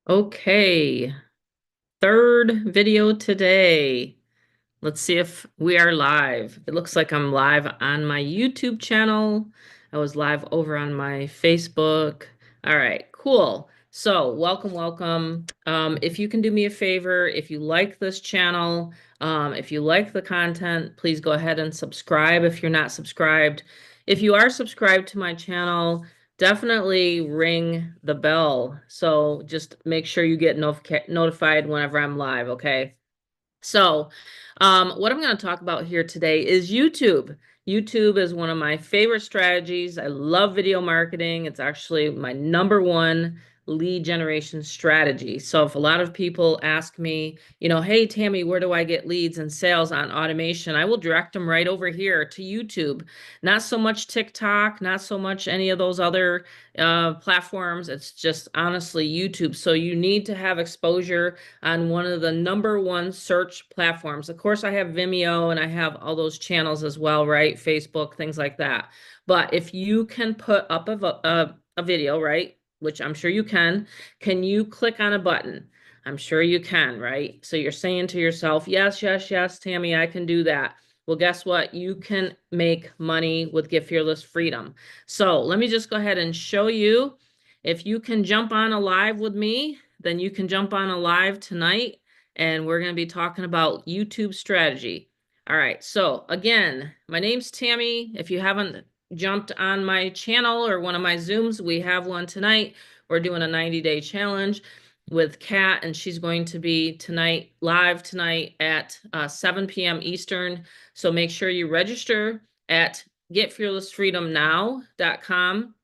Okay, third video today. Let's see if we are live. It looks like I'm live on my YouTube channel. I was live over on my Facebook. All right, cool. So, welcome, welcome. If you can do me a favor, if you like this channel, if you like the content, please go ahead and subscribe if you're not subscribed. If you are subscribed to my channel, definitely ring the bell. So just make sure you get notified whenever I'm live, okay? So, what I'm going to talk about here today is YouTube. YouTube is one of my favorite strategies. I love video marketing. It's actually my number one lead generation strategy. So, if a lot of people ask me, hey, Tammy, where do I get leads and sales on automation? I will direct them right over here to YouTube. Not so much TikTok, not so much any of those other platforms. It's just honestly YouTube. So, you need to have exposure on one of the number one search platforms. Of course, I have Vimeo and I have all those channels as well, right? Facebook, things like that. But if you can put up a video, right? Which I'm sure you can you click on a button? I'm sure you can, right? So you're saying to yourself, yes, yes, yes, Tammy, I can do that. Well, guess what? You can make money with Get Fearless Freedom. So let me just go ahead and show you. If you can jump on a live with me, then you can jump on a live tonight and we're going to be talking about YouTube strategy. All right. So again, my name's Tammy. If you haven't jumped on my channel or one of my Zooms, we have one tonight. We're doing a 90-day challenge with Kat, and she's going to be tonight, live tonight at 7 p.m. Eastern. So make sure you register at getfearlessfreedomnow.com.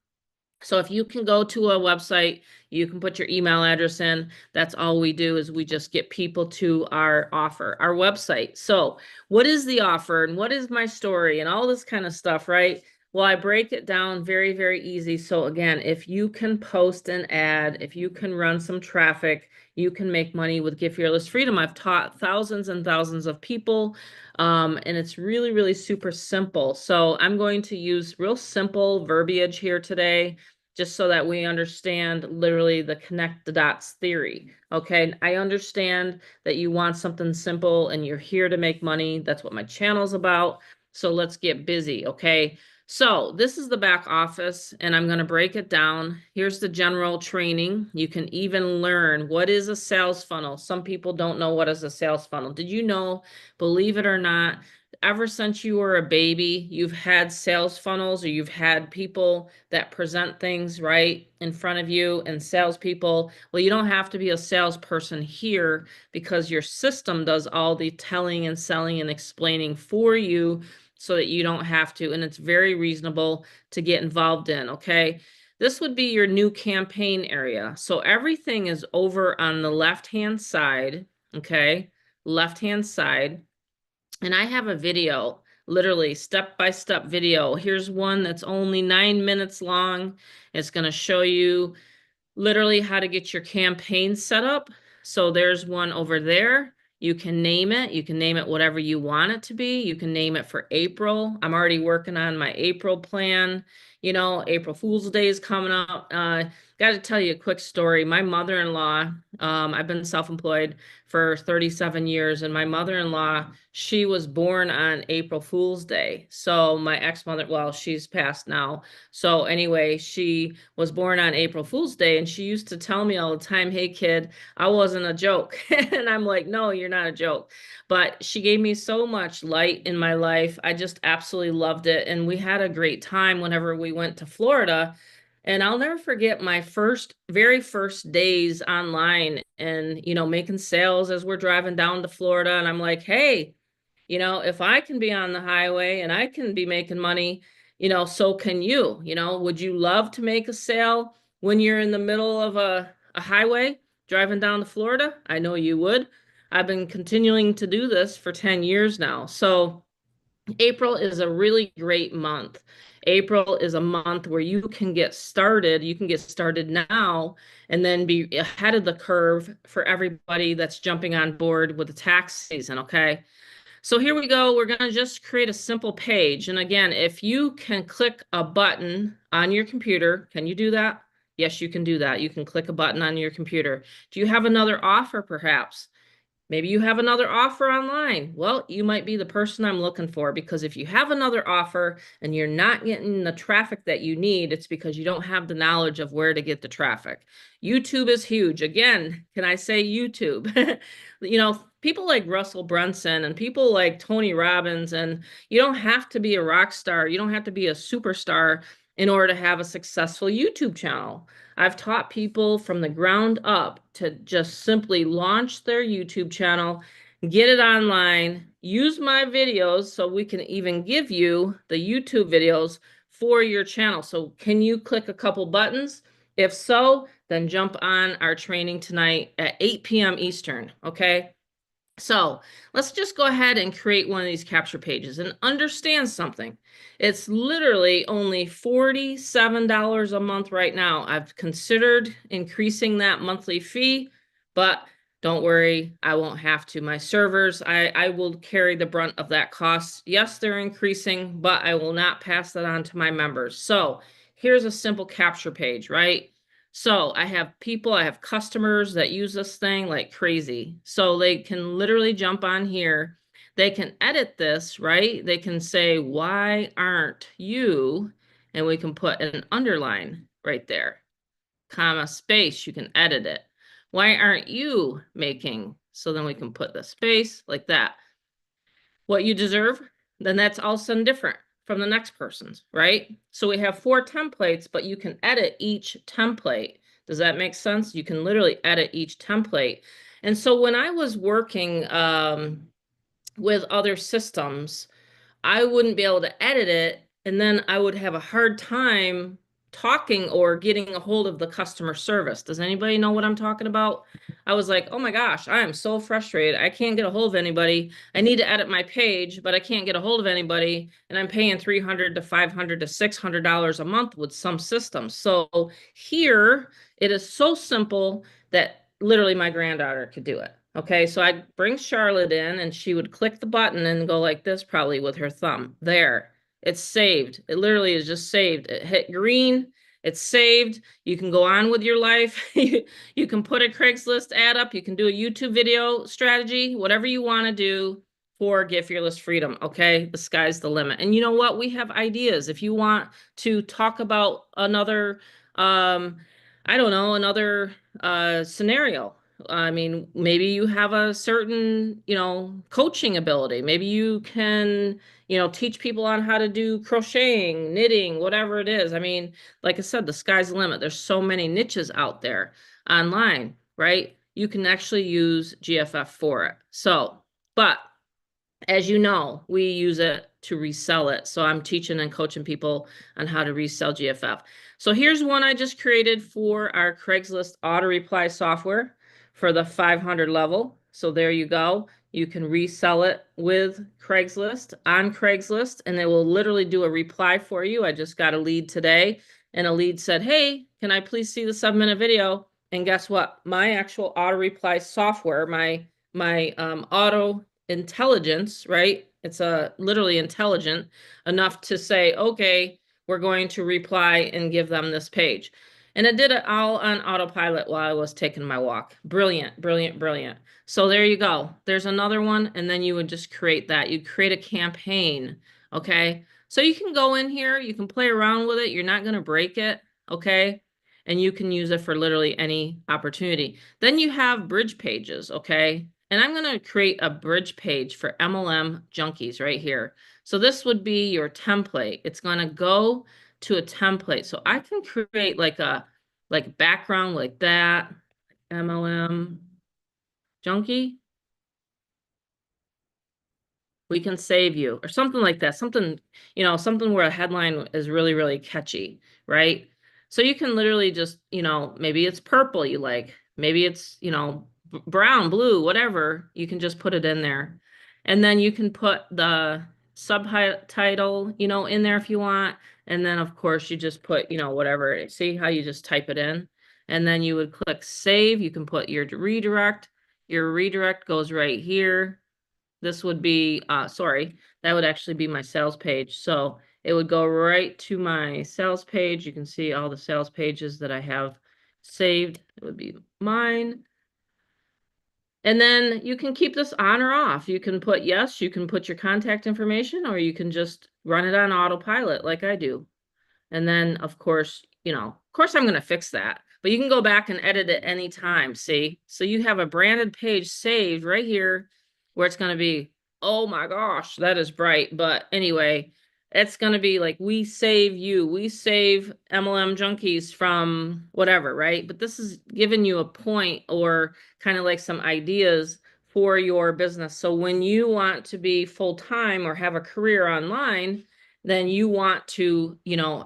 So if you can go to a website, you can put your email address in. That's all we do is we just get people to our offer, our website. So what is the offer and what is my story and all this kind of stuff, right? Well, I break it down very, very easy. So again, if you can post an ad, if you can run some traffic, you can make money with Get Fearless Freedom. I've taught thousands and thousands of people, and it's really, really super simple. So I'm going to use real simple verbiage here today just so that we understand literally the connect the dots theory. Okay, I understand that you want something simple and you're here to make money. That's what my channel's about. So let's get busy, okay? So this is the back office and I'm going to break it down. Here's the general training. You can even learn what is a sales funnel. Some people don't know what is a sales funnel. Did you know, believe it or not, ever since you were a baby, you've had sales funnels or you've had people that present things right in front of you and salespeople. Well, you don't have to be a salesperson here because your system does all the telling and selling and explaining for you so that you don't have to. And it's very reasonable to get involved in, okay? This would be your new campaign area. So everything is over on the left-hand side, okay? Left-hand side. And I have a video, literally step-by-step video. Here's one that's only 9 minutes long. It's going to show you literally how to get your campaign set up. So there's one over there. You can name it. You can name it whatever you want it to be. You can name it for April. I'm already working on my April plan. April Fool's Day is coming up. Got to tell you a quick story. My mother-in-law, I've been self-employed for 37 years, and my mother-in-law, she was born on April Fool's Day. So my ex-mother, well, she's passed now. So anyway, she was born on April Fool's Day, and she used to tell me all the time, "Hey kid, I wasn't a joke." And I'm like, "No, you're not a joke." But she gave me so much light in my life. I just absolutely loved it. And we had a great time whenever we went to Florida. And I'll never forget my very first days online and, making sales as we're driving down to Florida. And I'm like, hey, if I can be on the highway and I can be making money, so can you. Would you love to make a sale when you're in the middle of a highway driving down to Florida? I know you would. I've been continuing to do this for 10 years now. So April is a really great month. April is a month where you can get started. You can get started now and then be ahead of the curve for everybody that's jumping on board with the tax season, okay? So here we go. We're going to just create a simple page. And again, if you can click a button on your computer, can you do that? Yes, you can do that. You can click a button on your computer. Do you have another offer, perhaps? Maybe you have another offer online. Well, you might be the person I'm looking for because if you have another offer and you're not getting the traffic that you need, it's because you don't have the knowledge of where to get the traffic. YouTube is huge. Again, can I say YouTube? People like Russell Brunson and people like Tony Robbins, and you don't have to be a rock star. You don't have to be a superstar in order to have a successful YouTube channel. I've taught people from the ground up to just simply launch their YouTube channel, get it online, use my videos so we can even give you the YouTube videos for your channel. So can you click a couple buttons? If so, then jump on our training tonight at 8 p.m. Eastern, okay? So let's just go ahead and create one of these capture pages and understand something. It's literally only $47 a month right now. I've considered increasing that monthly fee, but don't worry, I won't have to. My servers, I will carry the brunt of that cost. Yes, they're increasing, but I will not pass that on to my members. So here's a simple capture page, right? So I have customers that use this thing like crazy. So they can literally jump on here. They can edit this, right? They can say, why aren't you? And we can put an underline right there, comma, space. You can edit it. Why aren't you making? So then we can put the space like that. What you deserve, then that's all of a sudden different from the next person's, right? So we have 4 templates, but you can edit each template. Does that make sense? You can literally edit each template. And so when I was working with other systems, I wouldn't be able to edit it, and then I would have a hard time talking or getting a hold of the customer service. Does anybody know what I'm talking about? I was like, oh my gosh, I am so frustrated. I can't get a hold of anybody. I need to edit my page, but I can't get a hold of anybody. And I'm paying $300 to $500 to $600 a month with some systems. So here it is so simple that literally my granddaughter could do it. Okay, so I'd bring Charlotte in and she would click the button and go like this, probably with her thumb. There, it's saved. It literally is just saved. It hit green, it's saved. You can go on with your life. You can put a Craigslist ad up. You can do a YouTube video strategy, whatever you want to do for Get Fearless Freedom. Okay, the sky's the limit. And you know what? We have ideas. If you want to talk about another, I don't know, another scenario. I mean, maybe you have a certain, coaching ability. Maybe you can, teach people on how to do crocheting, knitting, whatever it is. I mean, like I said, the sky's the limit. There's so many niches out there online, right? You can actually use GFF for it. So, but as you know, we use it to resell it. So I'm teaching and coaching people on how to resell GFF. So here's one I just created for our Craigslist auto reply software for the 500 level. So there you go. You can resell it with Craigslist on Craigslist, and they will literally do a reply for you. I just got a lead today, and a lead said, hey, can I please see the 7-minute video? And guess what? My actual auto reply software, my auto intelligence, right? It's literally intelligent enough to say, okay, we're going to reply and give them this page. And it did it all on autopilot while I was taking my walk. Brilliant, brilliant, brilliant. So there you go. There's another one. And then you would just create that. You create a campaign. Okay. So you can go in here, you can play around with it. You're not going to break it. Okay. And you can use it for literally any opportunity. Then you have bridge pages. Okay. And I'm going to create a bridge page for MLM junkies right here. So this would be your template. It's going to go to a template. So I can create like a background like that, MLM junkie. We can save you or something like that. Something, something where a headline is really, really catchy, right? So you can literally just, maybe it's purple you like, maybe it's, brown, blue, whatever. You can just put it in there. And then you can put the subtitle, in there if you want. And then of course you just put, whatever. See how you just type it in? And then you would click save. You can put your redirect. Your redirect goes right here. This would be, sorry, that would actually be my sales page. So it would go right to my sales page. You can see all the sales pages that I have saved. It would be mine. And then you can keep this on or off. You can put yes, you can put your contact information, or you can just run it on autopilot like I do. And then, of course, of course I'm going to fix that, but you can go back and edit it anytime. See? So you have a branded page saved right here where it's going to be, oh my gosh, that is bright. But anyway, it's going to be like, we save you, we save MLM junkies from whatever, right? But this is giving you a point or kind of like some ideas for your business. So when you want to be full-time or have a career online, then you want to,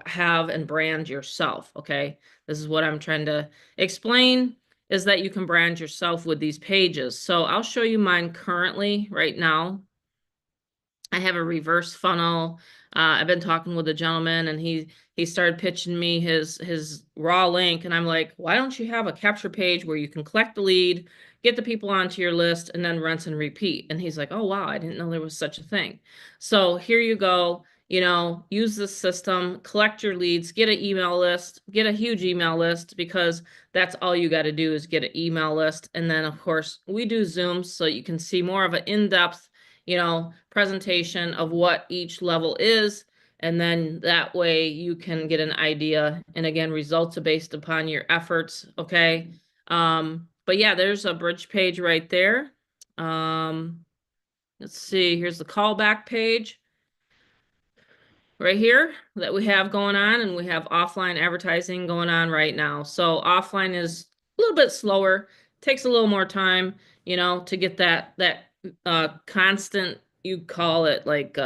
have and brand yourself. Okay. This is what I'm trying to explain, is that you can brand yourself with these pages. So I'll show you mine currently right now. I have a reverse funnel. I've been talking with a gentleman, and he started pitching me his raw link, and I'm like, why don't you have a capture page where you can collect the lead, get the people onto your list, and then rinse and repeat? And he's like, oh wow, I didn't know there was such a thing. So here you go. Use this system, collect your leads, get an email list, get a huge email list, because that's all you got to do is get an email list. And then of course we do Zooms so you can see more of an in-depth presentation of what each level is. And then that way you can get an idea. And again, results are based upon your efforts. Okay. But yeah, there's a bridge page right there. Let's see, here's the callback page right here that we have going on, and we have offline advertising going on right now. So offline is a little bit slower, takes a little more time, to get that constant, you call it like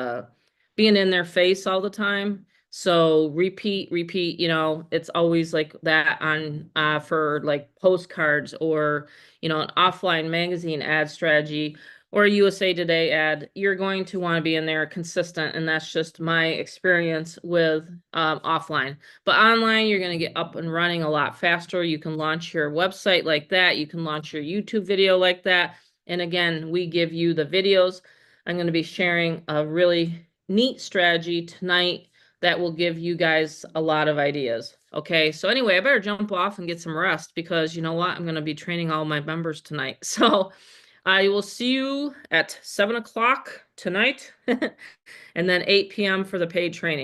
being in their face all the time. So repeat, it's always like that on for like postcards, or an offline magazine ad strategy, or a USA Today ad. You're going to want to be in there consistent, and that's just my experience with offline. But online, you're going to get up and running a lot faster. You can launch your website like that. You can launch your YouTube video like that. And again, we give you the videos. I'm going to be sharing a really neat strategy tonight that will give you guys a lot of ideas. Okay, so anyway, I better jump off and get some rest, because you know what? I'm going to be training all my members tonight. So I will see you at 7 o'clock tonight, and then 8 p.m. for the paid training.